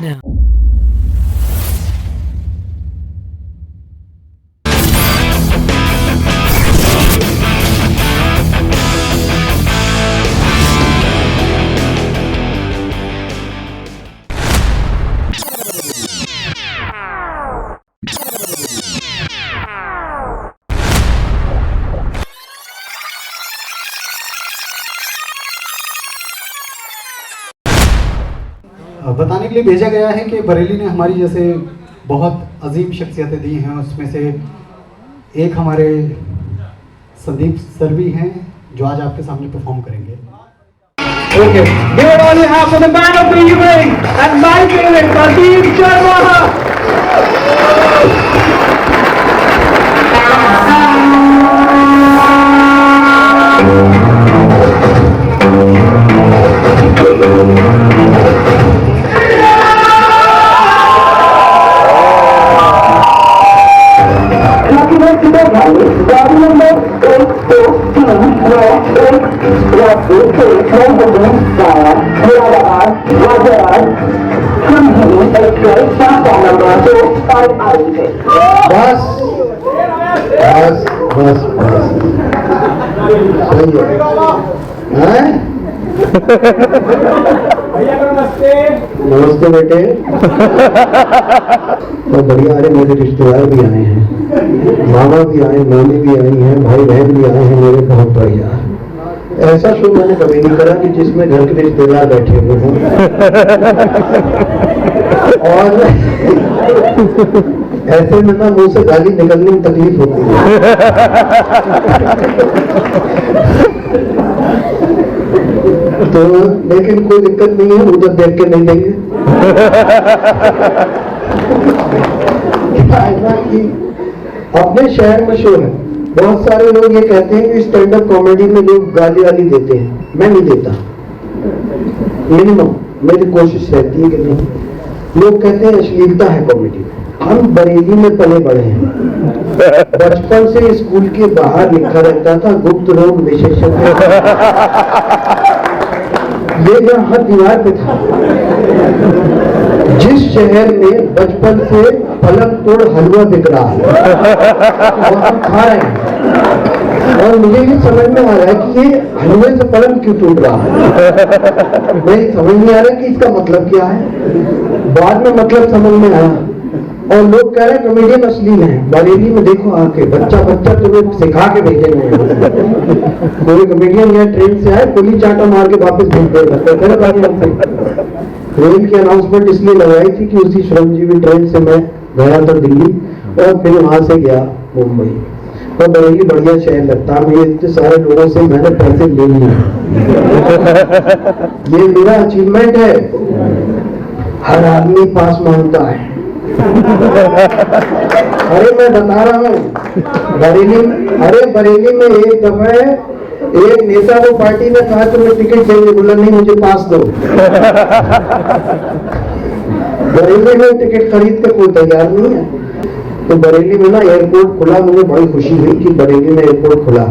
Yeah. बताने के लिए भेजा गया है कि बरेली ने हमारी जैसे बहुत अजीम शख्सियतें दी हैं, उसमें से एक हमारे संदीप सर भी हैं जो आज आपके सामने परफॉर्म करेंगे। Okay, give it all you have for the man of the evening and my favorite, Sandeep Sharma. बस बस बस बस सही है। नमस्ते बेटे। तो बढ़िया। अरे मेरे रिश्तेदार भी आए हैं, मामा भी आए, मामी भी आई हैं, भाई बहन भी आए हैं मेरे। बहुत बढ़िया। ऐसा शो मैंने कभी नहीं करा कि जिसमें घर के रिश्तेदार बैठे हुए हों और ऐसे में ना मुंह से गाली निकलने में तकलीफ होती है। तो लेकिन कोई दिक्कत नहीं है, उधर देख के नहीं देंगे। कि अपने शहर में शो है। बहुत सारे लोग ये कहते हैं कि स्टैंड अप कॉमेडी में लोग गाली वाली देते हैं। मैं नहीं देता, मिनिमम मेरी कोशिश रहती है कि नहीं। लोग कहते हैं अश्लीलता है कॉमेडी में। हम बरेली में पले बड़े हैं। बचपन से स्कूल के बाहर लिखा रहता था गुप्त रोग विशेषज्ञ। ये यहाँ दीवार पे था। जिस शहर में बचपन से पलक तोड़ हलवा बिक रहा है और हम खा रहे हैं, और मुझे ये समझ में आ रहा है कि ये हलवे से पलक क्यों टूट रहा है। मुझे समझ नहीं आ रहा कि इसका मतलब क्या है। बाद में मतलब समझ में आया और लोग कह रहे हैं कॉमेडियन अश्लील है। बरेली में देखो आके बच्चा तुम्हें सिखा के भेजेंगे। कोई कॉमेडियन या ट्रेन से आए, गोली चाटा मार के वापस भेज देगा। ट्रेन की अनाउंसमेंट इसलिए लगाई थी कि उसी श्रमजीवी ट्रेन से मैं गया था दिल्ली और फिर वहां से गया मुंबई। और बरेली बढ़िया शहर लगता है। मैं इतने सारे लोगों से मैंने पैसे ले लिए। ये मेरा अचीवमेंट है। हर आदमी पास मांगता है। अरे मैं बता रहा हूँ बरेली में एक दफा एक नेता को पार्टी ने कहा तुम्हें टिकट चाहिए, बोला नहीं मुझे पास दो। बरेली में टिकट खरीद के कोई तैयार नहीं है। तो बरेली में ना एयरपोर्ट खुला, मुझे बड़ी खुशी हुई कि बरेली में एयरपोर्ट खुला।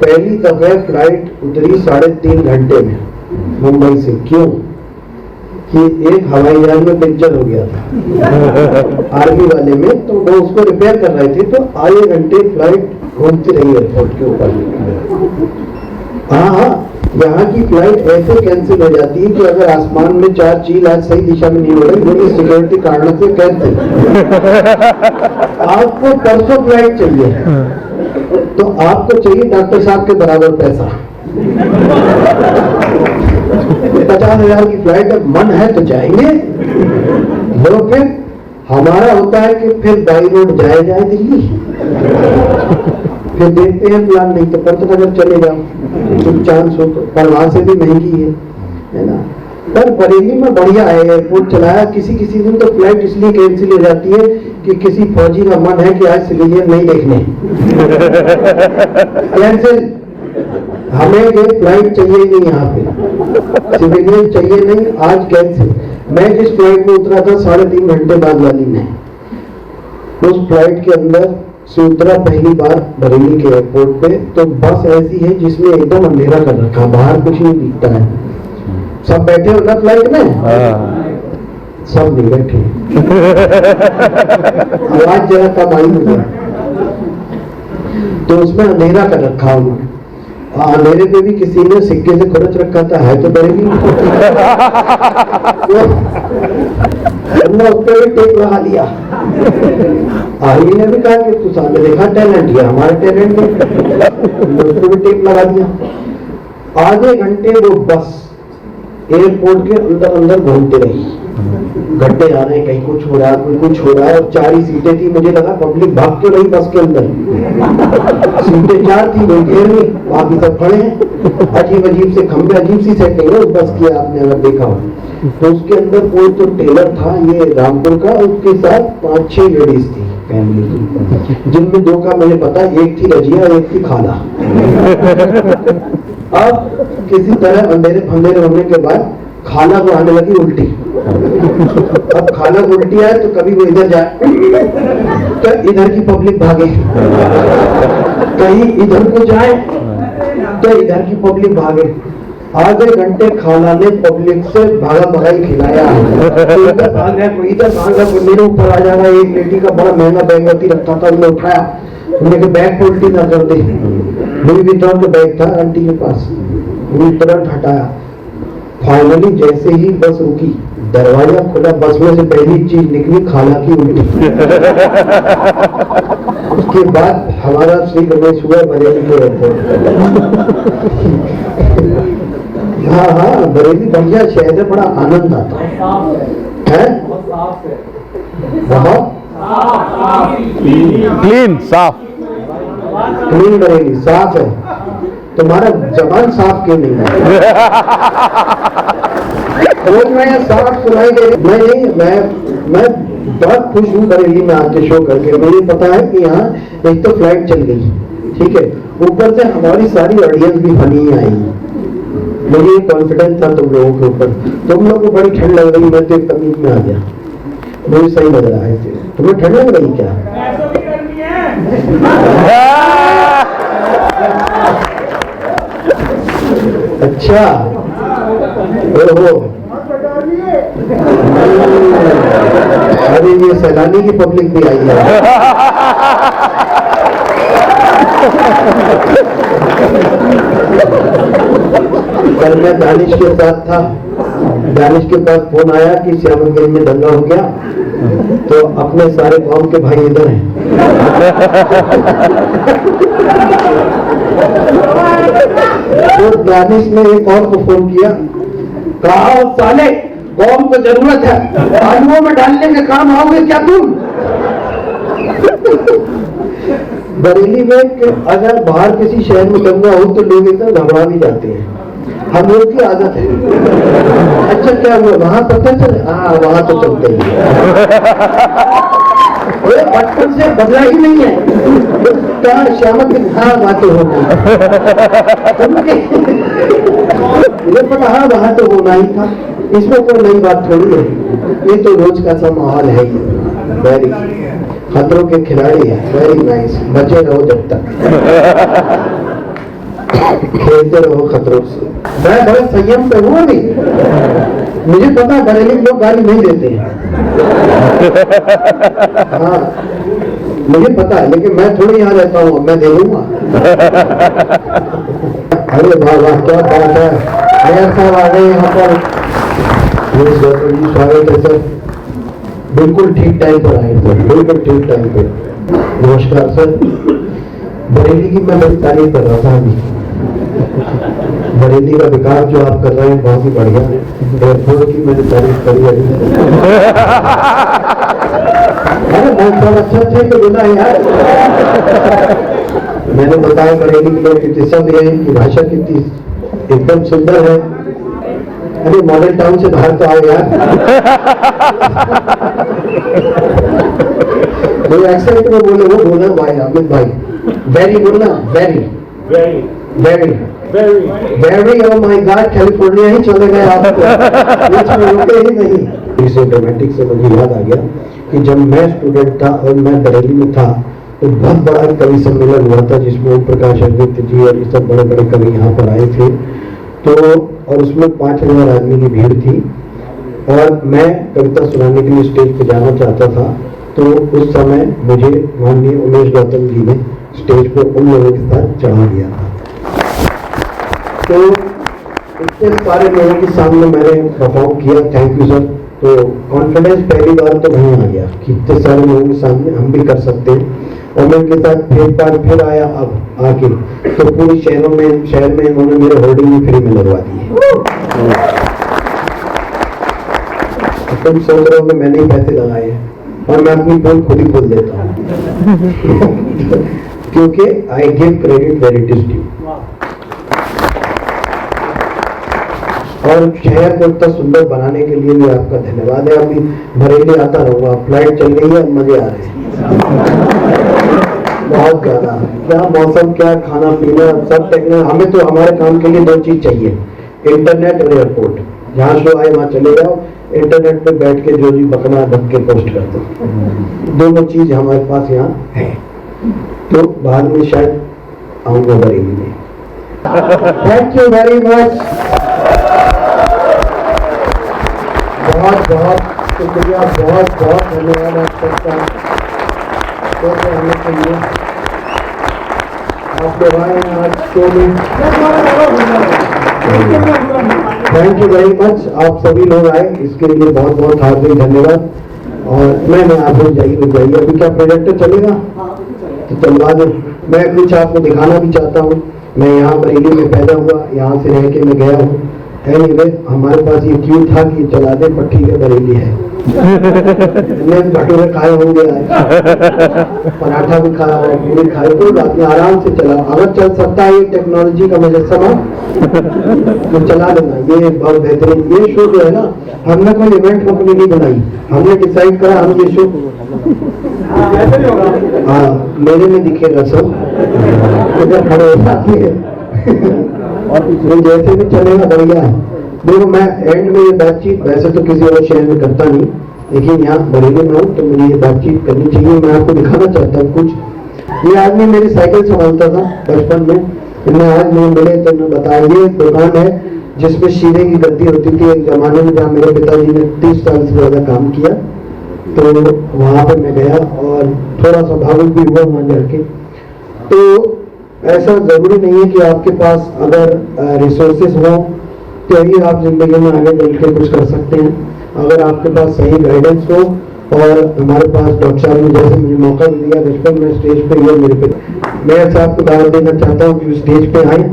पहली दफा फ्लाइट उतरी 3.5 घंटे में मुंबई से। क्यों? कि एक हवाई जहाज में पंचर हो गया था आर्मी वाले में, तो वो उसको रिपेयर कर रहे थे। तो आधे घंटे फ्लाइट घूमती रही एयरपोर्ट के ऊपर। हाँ, यहाँ की फ्लाइट ऐसे कैंसिल हो जाती है कि अगर आसमान में 4 चील आज सही दिशा में नहीं हो रही, वो सिक्योरिटी कारणों से कैंसिल। आपको परसों फ्लाइट चाहिए तो आपको चाहिए डॉक्टर साहब के बराबर पैसा। 50,000 की फ्लाइट है, मन है तो जाएंगे। लोग फिर हमारा होता है कि फिर बाई रोड जाए दिल्ली, फिर देखते हैं प्लान, नहीं तो पंतनगर चले जाओ कुछ चांस हो तो। पर वहां से भी महंगी है ना। पर बरेली में बढ़िया है, एयरपोर्ट चलाया। किसी दिन तो फ्लाइट इसलिए कैंसिल हो जाती है कि किसी फौजी का मन है कि आज सिविलियन नहीं देखने, कैंसिल। हमें ये फ्लाइट चाहिए नहीं, यहाँ पे सिविलियन चाहिए नहीं, आज कैंसिल। मैं जिस फ्लाइट में उतरा था 3.5 घंटे बाद वाली में, उस फ्लाइट के अंदर से उतरा पहली बार बरेली के एयरपोर्ट पे। तो बस ऐसी है जिसमें एकदम अंधेरा कर रखा, बाहर कुछ नहीं दिखता है। सब बैठे हो ना फ्लाइट में, सब नहीं बैठे, आवाज जरा कम आई मुझे, तो उसमें अंधेरा कर रखा हूँ। अंधेरे पे भी किसी ने सिक्के से खर्च रखा था, है तो बरेली। उस पर भी टेप लगा दिया। आर्मी ने भी कहा कि तू सामने देखा टैलेंट, ये हमारा टैलेंट है, उस पर भी टेप लगा दिया। आधे घंटे वो बस एयरपोर्ट के अंदर अंदर घूमते रही, गड्ढे आ रहे हैं, कहीं कुछ हो रहा है, कोई कुछ हो रहा है। और 4 ही सीटें थी, मुझे लगा पब्लिक भाग क्यों रही बस के अंदर। सीटें 4 थी, कोई घेर नहीं, बाकी सब खड़े हैं। अजीब अजीब से खंबे, अजीब सी सेटिंग है उस बस की, आपने अगर देखा हो तो। उसके अंदर कोई तो टेलर था ये रामपुर का, उसके साथ 5-6 लेडीज थी फैमिली की, जिनमें 2 का मुझे पता, एक थी रजिया, एक थी खाला। अब किसी तरह अंधेरे फंधेरे होने के बाद खाला को आने लगी उल्टी। अब खाला को उल्टी आए तो कभी वो इधर जाए तो इधर की पब्लिक भागे, कहीं इधर को जाए तो इधर की पब्लिक भागे। आधे घंटे खाला ने पब्लिक से भागा भगाई खिलाया, कोई इधर भाग रहा, कोई इधर भाग रहा, कोई मेरे ऊपर आ जा रहा है। एक लेडी का बड़ा महंगा बैग रखा था, उन्हें उठाया, उन्हें बैग को उल्टी ना कर दे। लुई विटॉन का बैग था आंटी के पास, उन्हें तुरंत हटाया। फाइनली जैसे ही बस रुकी, दरवाजा खुला, बस में से पहली चीज निकली खाला की उल्टी। उसके बाद हमारा श्री गणेश हुआ बरेली के एयरपोर्ट। हाँ, बरेली बढ़िया शहर है, बड़ा आनंद आता है। बहुत क्लीन, साफ, क्लीन बरेली, साफ है। तुम्हारा जबान साफ क्यों नहीं है? रोज मैं साफ सुनाई दे। मैं बहुत खुश हूँ बरेली में आके शो करके। मुझे पता है कि यहाँ एक तो फ्लाइट चल गई, ठीक है, ऊपर से हमारी सारी ऑडियंस भी बनी आई। मुझे कॉन्फिडेंस था तुम लोगों के ऊपर। तुम लोगों को बड़ी ठंड लग रही, मैं तो तमीज में आ गया, मुझे सही लग रहा है। तुम्हें ठंड लग रही क्या? अच्छा, ओहो, अरे ये सैलानी की पब्लिक भी आई है। कल मैं दानिश के साथ था, दानिश के पास फोन आया कि श्यामलगंज में दंगा हो गया, तो अपने सारे गांव के भाई इधर हैं। तो दानिश ने एक और को फोन किया, कहा साले कौम को जरूरत है, आलुओं में डालने के काम आओगे क्या तुम? बरेली में अगर बाहर किसी शहर में दंगा हो तो लोग एकदम घबरा भी जाते हैं, हम लोग की आदत है। अच्छा क्या हुआ वहां पता चले? हाँ, वहां तो चलते हैं, बचपन से बदला ही नहीं है। कहा श्यामक हाँ बातें हो गई, मुझे पता, हाँ वहां तो होना ही था, इसमें कोई नई बात थोड़ी है, ये तो रोज का सा माहौल है। वेरी खतरों के खिलाड़ी है, वेरी नाइस। बचे रहो जब तक, खेलते रहो खतरों से। मैं बड़े संयम पे हूँ अभी, मुझे पता बरेली लोग गाली नहीं देते हैं। हाँ मुझे पता है, लेकिन मैं थोड़ी यहाँ रहता हूँ, मैं दे दूंगा। अरे वाह वाह, क्या बात है, मेयर साहब आ गए यहाँ पर। स्वागत है सर, बिल्कुल ठीक टाइम पर आए सर, बिल्कुल ठीक टाइम पे। नमस्कार सर। बरेली की मैं बड़ी तारीफ कर रहा था अभी, बरेली का विकास जो आप कर रहे हैं बहुत ही बढ़िया। एयरपोर्ट की मैंने तारीफ करी अभी। अरे बहुत सब अच्छा तो बोला यार। मैंने बताया बरेली के लोग कितने सब है, की भाषा कितनी एकदम सुंदर है। अरे मॉडल टाउन से बाहर तो आओ यार। वो एक्सेंट में बोले, वो बोला भाई अमित भाई, वेरी बोलना, very very very very. Oh my God, California ही चले गए आप, रुके ही नहीं। इसे ड्रामेटिक से मुझे याद आ गया कि जब मैं स्टूडेंट था और मैं बरेली में था तो बहुत बड़ा कवि सम्मेलन हुआ था, जिसमें ओम प्रकाश अद्वित जी और ये सब बड़े बड़े कवि यहाँ पर आए थे। तो और उसमें 5000 आदमी की भीड़ थी। और मैं कविता सुनाने के लिए स्टेज पे जाना चाहता था, तो उस समय मुझे माननीय उमेश गौतम जी ने स्टेज पे उन लोगों के साथ चढ़ा दिया था। तो इतने सारे लोगों के सामने मैंने परफॉर्म किया, थैंक यू सर। तो कॉन्फिडेंस पहली बार तो वहीं आ गया कि इतने सारे लोगों के सामने हम भी कर सकते हैं। और मैं उनके साथ फिर आया अब आके, तो पूरे शहर में इन्होंने मेरे होर्डिंग भी फ्री में लगवा दी है। तुम सोच रहे हो कि मैंने ही पैसे लगाए हैं, और मैं अपनी पोल खुद ही खोल देता हूँ क्योंकि I give credit where it is due. और शहर को इतना सुंदर बनाने के लिए भी आपका धन्यवाद है। अभी बरेली आता रहूंगा, फ्लाइट चल रही है, मजे आ रहे हैं बहुत ज्यादा। क्या मौसम, क्या खाना पीना, सब टेक्नोलॉजी। हमें तो हमारे काम के लिए 2 चीज चाहिए, इंटरनेट और एयरपोर्ट। जहाँ शो आए वहां चले जाओ, इंटरनेट पे बैठ के जो भी बकना ढक के पोस्ट कर दो। दोनों चीज हमारे पास यहाँ है। तो बाद में शायद आऊंगा बरेली में। थैंक यू वेरी मच, बहुत बहुत शुक्रिया, बहुत बहुत धन्यवाद आप सबका। तो हमें चाहिए आप लोग आए हैं आज शो में। थैंक यू वेरी मच, आप सभी लोग आए, इसके लिए बहुत बहुत हार्दिक धन्यवाद। और मैं आप लोग जाइए अभी क्या प्रोजेक्टर चलेगा तो चलवा दो। मैं कुछ आपको दिखाना भी चाहता हूँ। मैं यहाँ बरेली में पैदा हुआ, यहाँ से रह के मैं गया हूँ। एनीवे, हमारे पास ये क्यों था कि चला दे, पर ठीक है बरेली है। भटूरे खाए होंगे आज, पराठा भी खाया और पूरी खाए, कोई बात नहीं, आराम से चला। अगर चल सकता है ये टेक्नोलॉजी का मुजस्समा तो चला देना। ये बहुत बेहतरीन, ये शो जो है ना, हमने कोई इवेंट कंपनी नहीं बनाई, हमने डिसाइड करा हम ये शो, हाँ मेरे में दिखेगा सब, इधर खड़े हो जाती है और जैसे भी चलेगा बढ़िया है। देखो मैं एंड में ये बातचीत वैसे तो किसी और शहर में करता नहीं, लेकिन यहाँ बरेली में हूँ तो मुझे ये बातचीत करनी चाहिए। मैं आपको दिखाना चाहता हूँ कुछ। ये आदमी मेरी साइकिल संभालता था बचपन में, इन्हें आज नहीं मिले तो इन्हें बताया। ये दुकान है जिसमें शीरे की गद्दी होती थी एक जमाने में, जहाँ मेरे पिताजी ने 30 साल से ज्यादा काम किया। तो वहां पर मैं गया और थोड़ा सा भावुक भी हुआ वहां जाके। तो ऐसा जरूरी नहीं है कि आपके पास अगर रिसोर्सेज हो तो ही आप जिंदगी में आगे बढ़ के कुछ कर सकते हैं। अगर आपके पास सही गाइडेंस हो, और हमारे पास डॉक्टर साहब ने जैसे मुझे मौका भी दिया बचपन में स्टेज पे, ये मेरे पे मैं साहब को दावत देना चाहता हूँ कि स्टेज पे आए।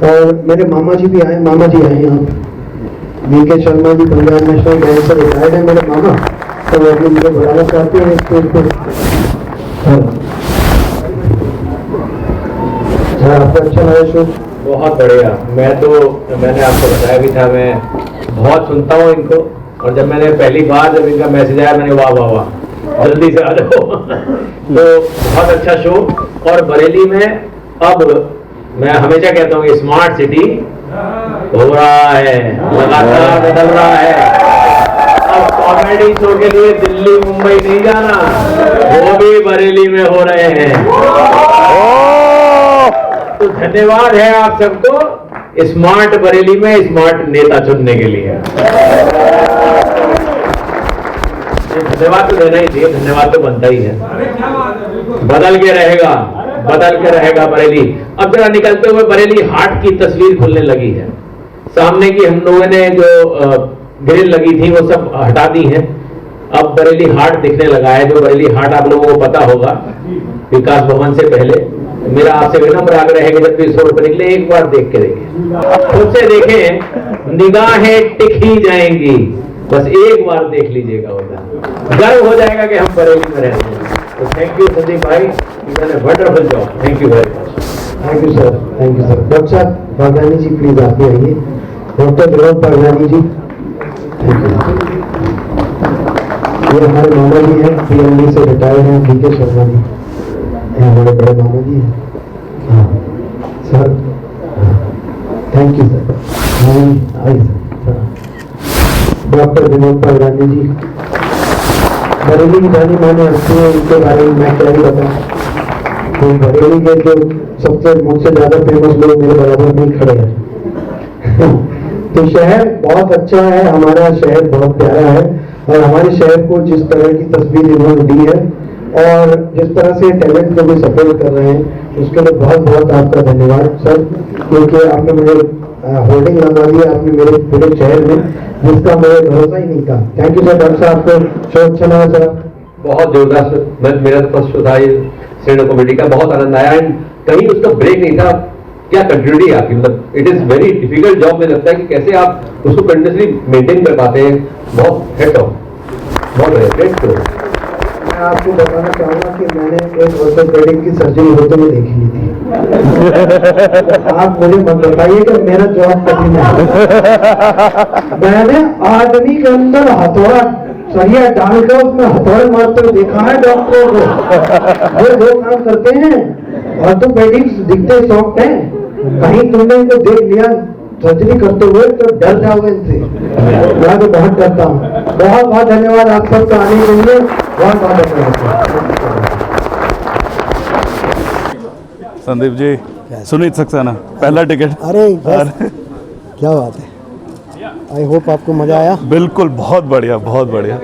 और मेरे मामा जी भी आए, मामा जी आए यहाँ पे, VK Sharma ji Punjab national bank से रिटायर्ड है मेरे मामा, तो वो अभी मुझे बुलाना चाहते हैं स्टेज पे। आपको अच्छा लगा शो? बहुत बढ़िया। मैंने आपको बताया भी था, मैं बहुत सुनता हूँ इनको, और जब मैंने पहली बार जब इनका मैसेज आया मैंने वाह वाह वाह जल्दी से आ जाओ तो बहुत अच्छा शो। और बरेली में अब मैं हमेशा कहता हूँ कि स्मार्ट सिटी हो रहा है, लगातार बदल रहा है। अब कॉमेडी शो के लिए दिल्ली मुंबई नहीं जाना, वो भी बरेली में हो रहे हैं। तो धन्यवाद है आप सबको स्मार्ट बरेली में स्मार्ट नेता चुनने के लिए। धन्यवाद तो देना ही चाहिए, धन्यवाद तो बनता ही है। बदल के रहेगा बरेली। अब जरा निकलते हुए बरेली हाट की तस्वीर खुलने लगी है। सामने की हम लोगों ने जो ग्रिल लगी थी वो सब हटा दी है। अब बरेली हाट दिखने लगा है। जो बरेली हाट आप लोगों को पता होगा विकास भवन से पहले। मेरा आपसे विनम्र आग्रह है कि जब भी इस रोड पर निकले एक बार देख के देखें, खुद से देखें, निगाहें टिक ही जाएंगी। बस एक बार देख लीजिएगा, होता गर्व हो जाएगा कि हम बरेली में रहते हैं। तो थैंक यू संदीप भाई, wonderful job, thank you very much. Thank you sir, thank you sir. Doctor साहब पागलानी जी प्लीज आप भी आइए। Doctor Vinod Paglani ji, thank you. ये हमारे मामा जी हैं, पीएमडी से रिटायर्ड हैं, वीके शर्मा जी, हमारे बड़े मामा जी हैं। हाँ सर, थैंक यू सर। आई सर, डॉक्टर विनोद पागलानी जी बरेली की जानी माने हस्ती है, इनके बारे में मैं क्या ही बताऊं। तो बरेली के जो सबसे मुझसे ज्यादा फेमस लोग मेरे बराबर नहीं खड़े हैं तो शहर बहुत अच्छा है, हमारा शहर बहुत प्यारा है और हमारे शहर को जिस तरह की तस्वीर इन्होंने दी है और जिस तरह से टैलेंट को भी सपोर्ट कर रहे हैं उसके लिए बहुत बहुत आपका धन्यवाद सर, क्योंकि आपने मुझे होर्डिंग लगा दिया आपने मेरे पूरे शहर में जिसका मुझे भरोसा ही नहीं था। Thank you sir. डॉक्टर साहब को शो अच्छा लगा सर? बहुत जोरदार, मेरा तो फर्स्ट शो था ये स्टैंड अप कॉमेडी का, बहुत आनंद आया एंड कहीं उसका ब्रेक नहीं था। क्या कंटिन्यूटी है आपकी, मतलब it is very difficult job. मुझे लगता है कि कैसे आप उसको कंटिन्यूसली मेंटेन कर पाते हैं, बहुत हेड ऑफ, बहुत ग्रेट करो। मैं आपको बताना चाहूंगा कि मैंने एक ऑर्थोपेडिक की सर्जरी होते हुए देखी नहीं थी। आप मुझे मत बताइए कि मेरा जॉब कठिन है। मैंने आदमी के अंदर हथौड़ा सरिया डालकर उसमें हथौड़े मारते हुए देखा है डॉक्टरों को। वो जो काम करते हैं ऑर्थोपेडिक्स दिखते सॉफ्ट हैं, कहीं तुमने इनको देख लिया सर्जरी करते हुए तो डर जाओगे इनसे। मैं तो बहुत डरता हूँ। बहुत बहुत धन्यवाद आप सबको आने के लिए, बहुत बहुत धन्यवाद। संदीप जी, सुनीत सक्सेना पहला टिकट। अरे क्या बात है, आई होप आपको मजा आया। बिल्कुल, बहुत बढ़िया बहुत बढ़िया।